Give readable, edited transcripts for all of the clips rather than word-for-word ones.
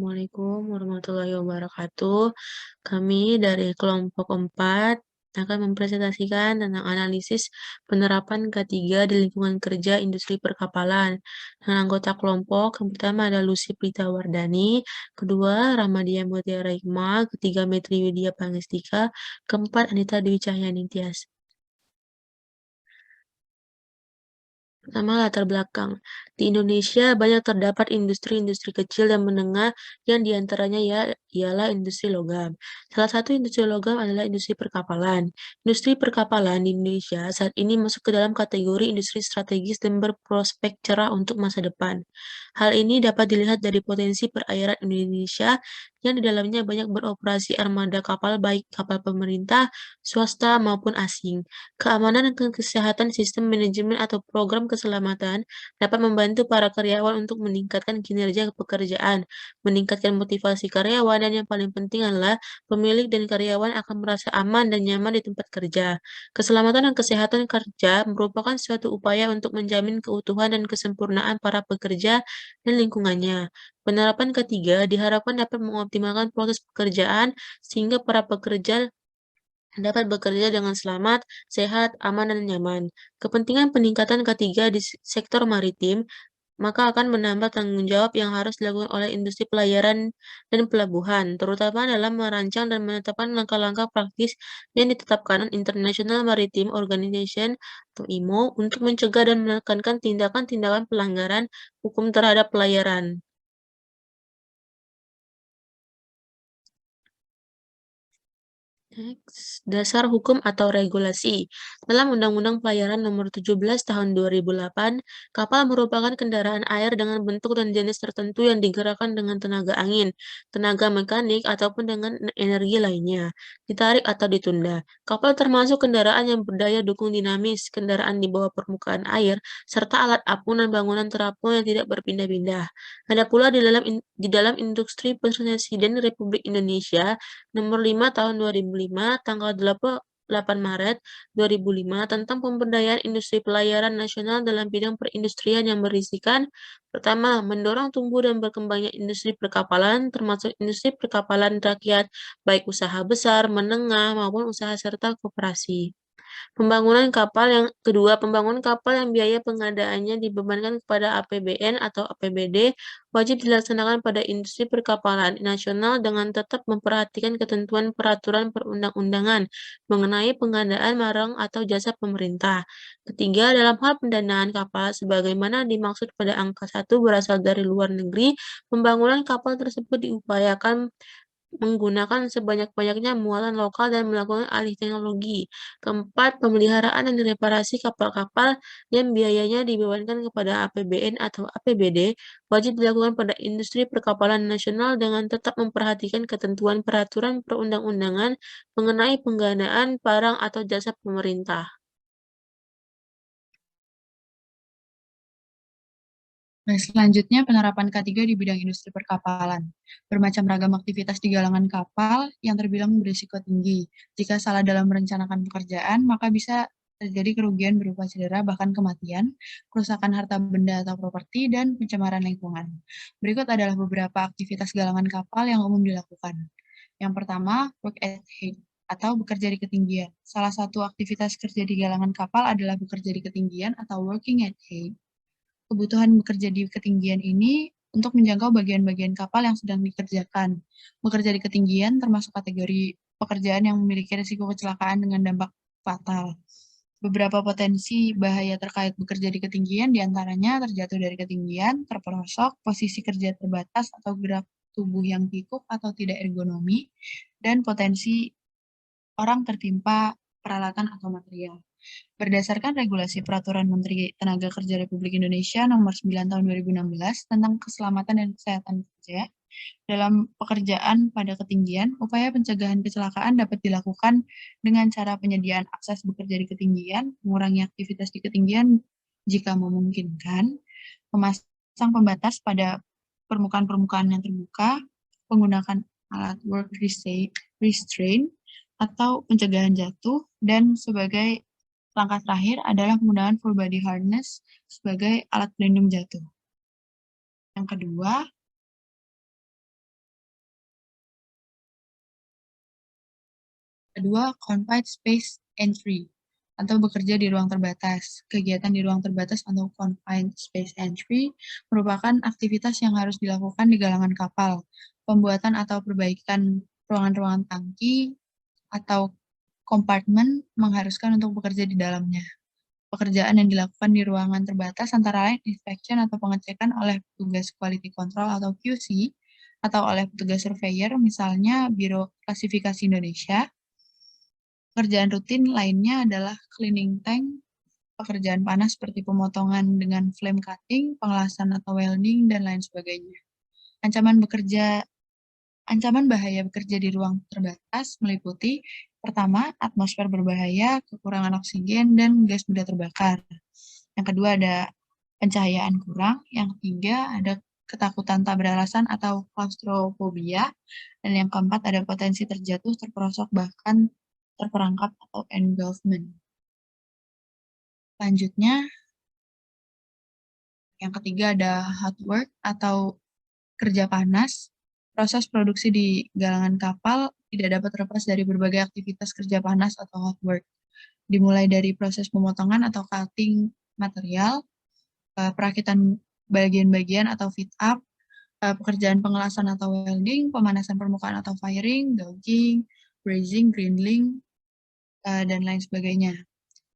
Assalamualaikum warahmatullahi wabarakatuh. Kami dari kelompok 4 akan mempresentasikan tentang analisis penerapan K3 di lingkungan kerja industri perkapalan. Dengan anggota kelompok, yang pertama ada Lucy Prita Wardani, kedua Ramadia Mutiara Hikmah, ketiga Metri Widya Pangestika, keempat Anita Dwi Cahyani Tias. Pertama, latar belakang. Di Indonesia banyak terdapat industri-industri kecil dan menengah yang diantaranya ialah industri logam. Salah satu industri logam adalah industri perkapalan. Industri perkapalan di Indonesia saat ini masuk ke dalam kategori industri strategis dan berprospek cerah untuk masa depan. Hal ini dapat dilihat dari potensi perairan Indonesia yang di dalamnya banyak beroperasi armada kapal baik kapal pemerintah, swasta maupun asing. Keamanan dan kesehatan sistem manajemen atau program keselamatan dapat membantu para karyawan untuk meningkatkan kinerja pekerjaan, meningkatkan motivasi karyawan, dan yang paling penting adalah pemilik dan karyawan akan merasa aman dan nyaman di tempat kerja. Keselamatan dan kesehatan kerja merupakan suatu upaya untuk menjamin keutuhan dan kesempurnaan para pekerja dan lingkungannya. Penerapan ketiga diharapkan dapat mengoptimalkan proses pekerjaan sehingga para pekerja dapat bekerja dengan selamat, sehat, aman, dan nyaman. Kepentingan peningkatan ketiga di sektor maritim maka akan menambah tanggung jawab yang harus dilakukan oleh industri pelayaran dan pelabuhan, terutama dalam merancang dan menetapkan langkah-langkah praktis yang ditetapkan International Maritime Organization atau IMO untuk mencegah dan menekankan tindakan-tindakan pelanggaran hukum terhadap pelayaran. Dasar hukum atau regulasi. Dalam Undang-Undang Pelayaran Nomor 17 Tahun 2008, kapal merupakan kendaraan air dengan bentuk dan jenis tertentu yang digerakkan dengan tenaga angin, tenaga mekanik, ataupun dengan energi lainnya, ditarik atau ditunda. Kapal termasuk kendaraan yang berdaya dukung dinamis, kendaraan di bawah permukaan air, serta alat apung dan bangunan terapung yang tidak berpindah-pindah. Ada pula di dalam industri Presiden Republik Indonesia Nomor 5 Tahun 2005, tanggal 8 Maret 2005 tentang pemberdayaan industri pelayaran nasional dalam bidang perindustrian yang berisikan, pertama, mendorong tumbuh dan berkembangnya industri perkapalan, termasuk industri perkapalan rakyat, baik usaha besar, menengah, maupun usaha serta koperasi. Pembangunan kapal yang biaya pengadaannya dibebankan kepada APBN atau APBD wajib dilaksanakan pada industri perkapalan nasional dengan tetap memperhatikan ketentuan peraturan perundang-undangan mengenai pengadaan barang atau jasa pemerintah. Ketiga, dalam hal pendanaan kapal sebagaimana dimaksud pada angka 1 berasal dari luar negeri, pembangunan kapal tersebut diupayakan menggunakan sebanyak-banyaknya muatan lokal dan melakukan alih teknologi. Keempat, pemeliharaan dan reparasi kapal-kapal yang biayanya dibebankan kepada APBN atau APBD wajib dilakukan pada industri perkapalan nasional dengan tetap memperhatikan ketentuan peraturan perundang-undangan mengenai pengadaan barang atau jasa pemerintah. Nah, selanjutnya penerapan K3 di bidang industri perkapalan. Bermacam ragam aktivitas di galangan kapal yang terbilang berisiko tinggi. Jika salah dalam merencanakan pekerjaan, maka bisa terjadi kerugian berupa cedera bahkan kematian, kerusakan harta benda atau properti, dan pencemaran lingkungan. Berikut adalah beberapa aktivitas galangan kapal yang umum dilakukan. Yang pertama, work at height atau bekerja di ketinggian. Salah satu aktivitas kerja di galangan kapal adalah bekerja di ketinggian atau working at height. Kebutuhan bekerja di ketinggian ini untuk menjangkau bagian-bagian kapal yang sedang dikerjakan. Bekerja di ketinggian termasuk kategori pekerjaan yang memiliki risiko kecelakaan dengan dampak fatal. Beberapa potensi bahaya terkait bekerja di ketinggian diantaranya terjatuh dari ketinggian, terperosok, posisi kerja terbatas atau gerak tubuh yang kikuk atau tidak ergonomi, dan potensi orang tertimpa peralatan atau material. Berdasarkan regulasi Peraturan Menteri Tenaga Kerja Republik Indonesia Nomor 9 Tahun 2016 tentang keselamatan dan kesehatan kerja, dalam pekerjaan pada ketinggian, upaya pencegahan kecelakaan dapat dilakukan dengan cara penyediaan akses bekerja di ketinggian, mengurangi aktivitas di ketinggian jika memungkinkan, memasang pembatas pada permukaan-permukaan yang terbuka, menggunakan alat work restraint atau pencegahan jatuh, dan sebagai langkah terakhir adalah penggunaan full body harness sebagai alat pelindung jatuh. Yang kedua, Kedua, confined space entry atau bekerja di ruang terbatas. Kegiatan di ruang terbatas atau confined space entry merupakan aktivitas yang harus dilakukan di galangan kapal. Pembuatan atau perbaikan ruangan-ruangan tangki atau kompartemen mengharuskan untuk bekerja di dalamnya. Pekerjaan yang dilakukan di ruangan terbatas antara lain inspection atau pengecekan oleh petugas quality control atau QC atau oleh petugas surveyor, misalnya Biro Klasifikasi Indonesia. Pekerjaan rutin lainnya adalah cleaning tank, pekerjaan panas seperti pemotongan dengan flame cutting, pengelasan atau welding, dan lain sebagainya. Ancaman bahaya bekerja di ruang terbatas meliputi pertama, atmosfer berbahaya, kekurangan oksigen, dan gas mudah terbakar. Yang kedua ada pencahayaan kurang. Yang ketiga ada ketakutan tak beralasan atau klaustrofobia. Dan yang keempat ada potensi terjatuh, terperosok, bahkan terperangkap atau engulfment. Selanjutnya, yang ketiga ada hot work atau kerja panas. Proses produksi di galangan kapal tidak dapat terlepas dari berbagai aktivitas kerja panas atau hot work. Dimulai dari proses pemotongan atau cutting material, perakitan bagian-bagian atau fit up, pekerjaan pengelasan atau welding, pemanasan permukaan atau firing, gouging, brazing, grinding, dan lain sebagainya.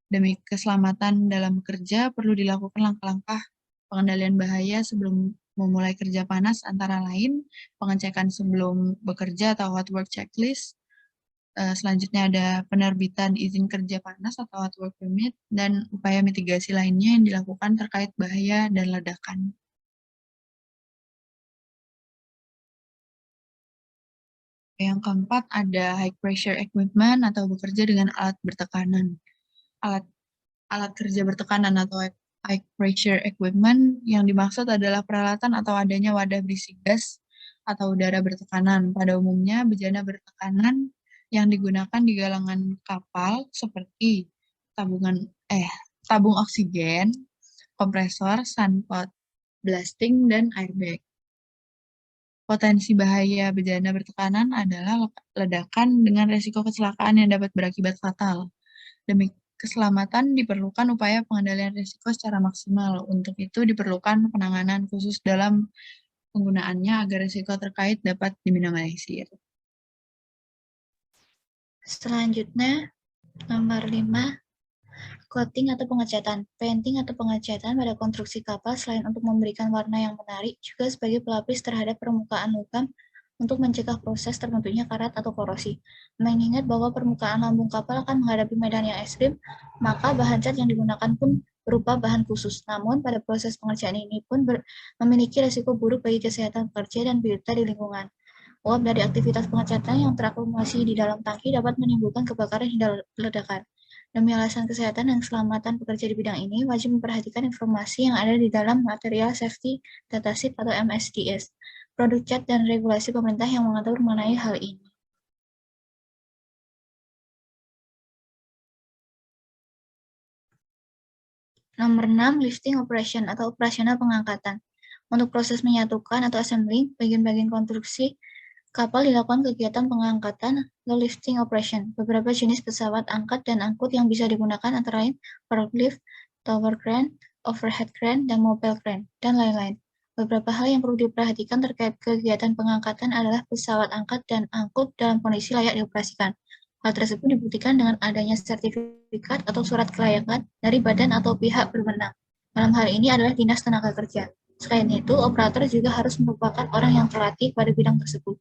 Demi keselamatan dalam bekerja, perlu dilakukan langkah-langkah pengendalian bahaya sebelum memulai kerja panas, antara lain pengecekan sebelum bekerja atau hot work checklist. Selanjutnya ada penerbitan izin kerja panas atau hot work permit, dan upaya mitigasi lainnya yang dilakukan terkait bahaya dan ledakan. Yang keempat ada high pressure equipment atau bekerja dengan alat bertekanan. Alat kerja bertekanan atau high pressure equipment yang dimaksud adalah peralatan atau adanya wadah berisi gas atau udara bertekanan. Pada umumnya bejana bertekanan yang digunakan di galangan kapal seperti tabung oksigen, kompresor, sunpot, blasting, dan airbag. Potensi bahaya bejana bertekanan adalah ledakan dengan resiko kecelakaan yang dapat berakibat fatal. Demi keselamatan diperlukan upaya pengendalian risiko secara maksimal. Untuk itu diperlukan penanganan khusus dalam penggunaannya agar risiko terkait dapat diminimalisir. Selanjutnya, nomor 5, coating atau pengecatan. Painting atau pengecatan pada konstruksi kapal selain untuk memberikan warna yang menarik, juga sebagai pelapis terhadap permukaan logam untuk mencegah proses terbentuknya karat atau korosi. Mengingat bahwa permukaan lambung kapal akan menghadapi medan yang ekstrim, maka bahan cat yang digunakan pun berupa bahan khusus. Namun, pada proses pengerjaan ini pun memiliki risiko buruk bagi kesehatan pekerja dan biota di lingkungan. Uap dari aktivitas pengecatan yang terakumulasi di dalam tangki dapat menimbulkan kebakaran hingga ledakan. Demi alasan kesehatan dan keselamatan pekerja di bidang ini, wajib memperhatikan informasi yang ada di dalam Material Safety Datasheet atau MSDS, produk cat dan regulasi pemerintah yang mengatur mengenai hal ini. Nomor 6, lifting operation atau operasional pengangkatan. Untuk proses menyatukan atau assembling bagian-bagian konstruksi kapal dilakukan kegiatan pengangkatan atau lifting operation. Beberapa jenis pesawat angkat dan angkut yang bisa digunakan antara lain forklift, tower crane, overhead crane, dan mobile crane, dan lain-lain. Beberapa hal yang perlu diperhatikan terkait kegiatan pengangkatan adalah pesawat angkat dan angkut dalam kondisi layak dioperasikan. Hal tersebut dibuktikan dengan adanya sertifikat atau surat kelayakan dari badan atau pihak berwenang. Dalam hal ini adalah Dinas Tenaga Kerja. Selain itu, operator juga harus merupakan orang yang terlatih pada bidang tersebut.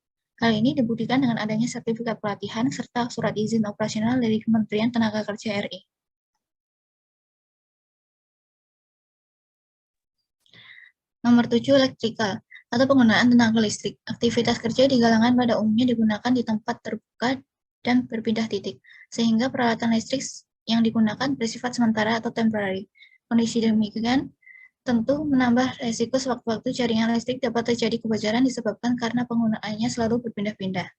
Hal ini dibuktikan dengan adanya sertifikat pelatihan serta surat izin operasional dari Kementerian Tenaga Kerja RI. Nomor 7, elektrikal atau penggunaan tenaga listrik. Aktivitas kerja di galangan pada umumnya digunakan di tempat terbuka dan berpindah titik, sehingga peralatan listrik yang digunakan bersifat sementara atau temporary. Kondisi demikian tentu menambah resiko sewaktu-waktu jaringan listrik dapat terjadi kebocoran disebabkan karena penggunaannya selalu berpindah-pindah.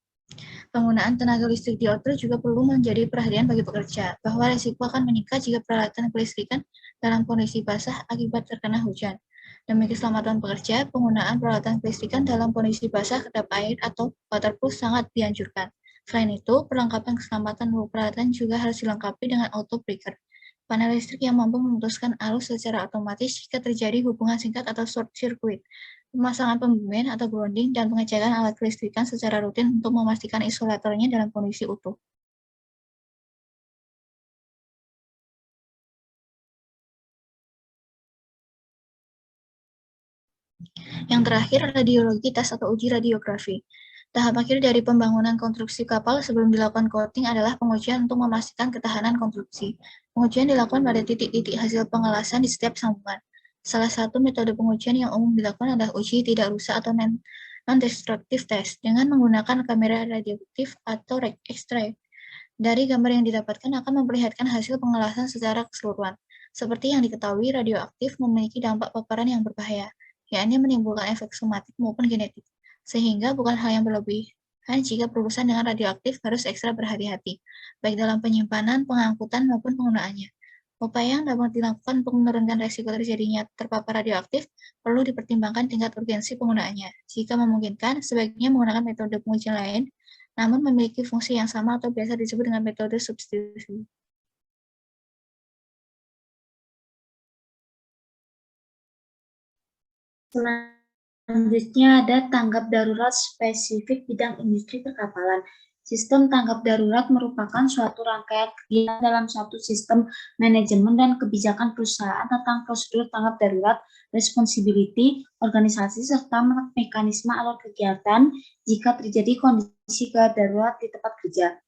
Penggunaan tenaga listrik di outdoor juga perlu menjadi perhatian bagi pekerja, bahwa resiko akan meningkat jika peralatan kelistrikan dalam kondisi basah akibat terkena hujan. Demi keselamatan pekerja, penggunaan peralatan kelistrikan dalam kondisi basah kedap air atau waterproof sangat dianjurkan. Selain itu, perlengkapan keselamatan peralatan juga harus dilengkapi dengan auto breaker, panel listrik yang mampu memutuskan arus secara otomatis jika terjadi hubungan singkat atau short circuit, pemasangan pembumian atau grounding, dan pengecekan alat kelistrikan secara rutin untuk memastikan isolatornya dalam kondisi utuh. Yang terakhir, radiologi tes atau uji radiografi. Tahap akhir dari pembangunan konstruksi kapal sebelum dilakukan coating adalah pengujian untuk memastikan ketahanan konstruksi. Pengujian dilakukan pada titik-titik hasil pengelasan di setiap sambungan. Salah satu metode pengujian yang umum dilakukan adalah uji tidak rusak atau non-destructive test dengan menggunakan kamera radioaktif atau X-ray. Dari gambar yang didapatkan akan memperlihatkan hasil pengelasan secara keseluruhan. Seperti yang diketahui, radioaktif memiliki dampak paparan yang berbahaya, yakni menimbulkan efek somatik maupun genetik, sehingga bukan hal yang berlebihan jika berurusan dengan radioaktif harus ekstra berhati-hati, baik dalam penyimpanan, pengangkutan, maupun penggunaannya. Upaya yang dapat dilakukan untuk menurunkan risiko terjadinya terpapar radioaktif perlu dipertimbangkan tingkat urgensi penggunaannya. Jika memungkinkan, sebaiknya menggunakan metode pengujian lain, namun memiliki fungsi yang sama atau biasa disebut dengan metode substitusi. Selanjutnya ada tanggap darurat spesifik bidang industri perkapalan. Sistem tanggap darurat merupakan suatu rangkaian kegiatan dalam satu sistem manajemen dan kebijakan perusahaan tentang prosedur tanggap darurat, responsibility, organisasi, serta mekanisme atau kegiatan jika terjadi kondisi darurat di tempat kerja.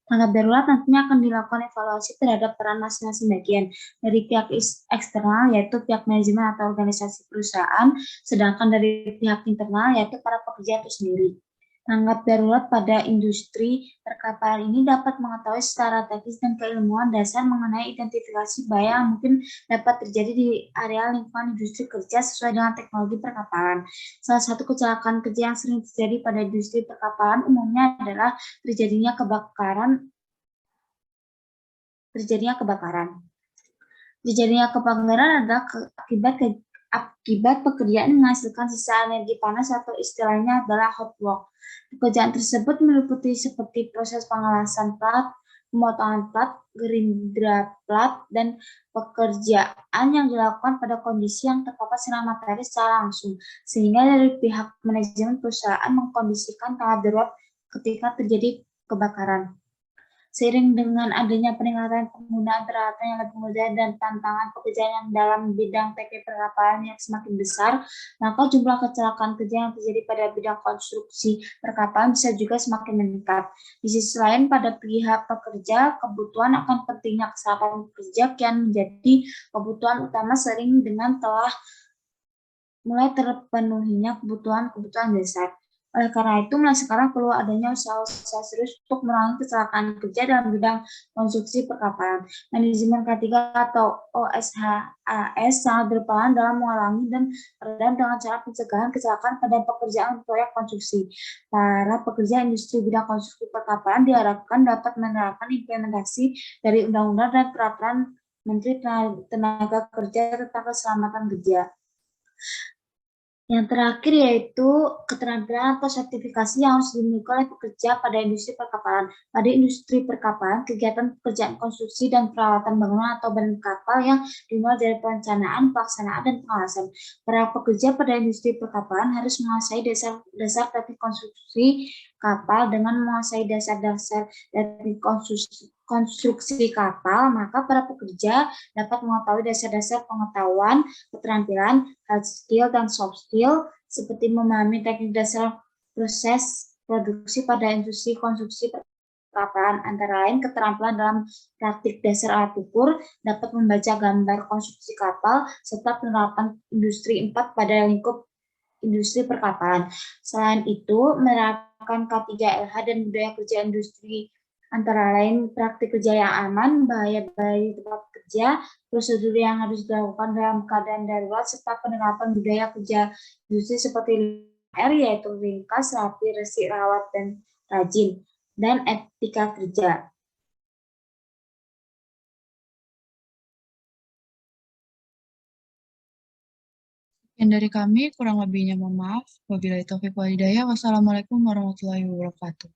Tanggap darurat nantinya akan dilakukan evaluasi terhadap peran masing-masing bagian dari pihak eksternal, yaitu pihak manajemen atau organisasi perusahaan, sedangkan dari pihak internal, yaitu para pekerja itu sendiri. Tanggap darurat pada industri perkapalan ini dapat mengetahui secara teknis dan keilmuan dasar mengenai identifikasi bahaya yang mungkin dapat terjadi di area lingkungan industri kerja sesuai dengan teknologi perkapalan. Salah satu kecelakaan kerja yang sering terjadi pada industri perkapalan umumnya adalah terjadinya kebakaran. Terjadinya kebakaran adalah akibat pekerjaan yang menghasilkan sisa energi panas atau istilahnya adalah hot work. Pekerjaan tersebut meliputi seperti proses pengelasan plat, pemotongan plat, gerindra plat, dan pekerjaan yang dilakukan pada kondisi yang terpapar sinar matahari secara langsung. Sehingga dari pihak manajemen perusahaan mengkondisikan tanggap darurat ketika terjadi kebakaran. Seiring dengan adanya peningkatan penggunaan peralatan yang lebih mudah dan tantangan pekerjaan yang dalam bidang teknik perkapalan yang semakin besar, maka jumlah kecelakaan kerja yang terjadi pada bidang konstruksi perkapalan bisa juga semakin meningkat. Di sisi lain, pada pihak pekerja, kebutuhan akan pentingnya keselamatan pekerja kian menjadi kebutuhan utama sering dengan telah mulai terpenuhinya kebutuhan dasar. Oleh karena itu, mulai sekarang perlu adanya usaha-usaha serius untuk menerangi kecelakaan kerja dalam bidang konstruksi perkapalan. Manajemen K3 atau OSHAS sangat berperan dalam mengurangi dan meredam dengan cara pencegahan kecelakaan pada pekerjaan proyek konstruksi. Para pekerja industri bidang konstruksi perkapalan diharapkan dapat menerapkan implementasi dari undang-undang dan peraturan Menteri Tenaga Kerja tentang keselamatan kerja. Yang terakhir yaitu keterampilan atau sertifikasi yang harus dimiliki oleh pekerja pada industri perkapalan. Pada industri perkapalan, kegiatan pekerjaan konstruksi dan perawatan bangunan atau badan kapal yang dimulai dari perencanaan, pelaksanaan, dan pengawasan. Para pekerja pada industri perkapalan harus menguasai dasar teknik konstruksi kapal. Dengan menguasai dasar-dasar teknik konstruksi kapal, maka para pekerja dapat mengetahui dasar-dasar pengetahuan, keterampilan, hard skill, dan soft skill, seperti memahami teknik dasar proses produksi pada industri konstruksi perkapalan, antara lain keterampilan dalam praktik dasar alat ukur, dapat membaca gambar konstruksi kapal, serta penerapan industri 4 pada lingkup industri perkapalan. Selain itu, menerapkan K3LH dan budaya kerja industri antara lain praktik kerja yang aman, bahaya-bahaya di tempat kerja, prosedur yang harus dilakukan dalam keadaan darurat, serta penerapan budaya kerja industri seperti R, yaitu ringkas, rapi, resik, rawat, dan rajin, dan etika kerja. Sekian dari kami, kurang lebihnya mohon maaf. Wabillahi taufiq wal hidayah. Wassalamualaikum warahmatullahi wabarakatuh.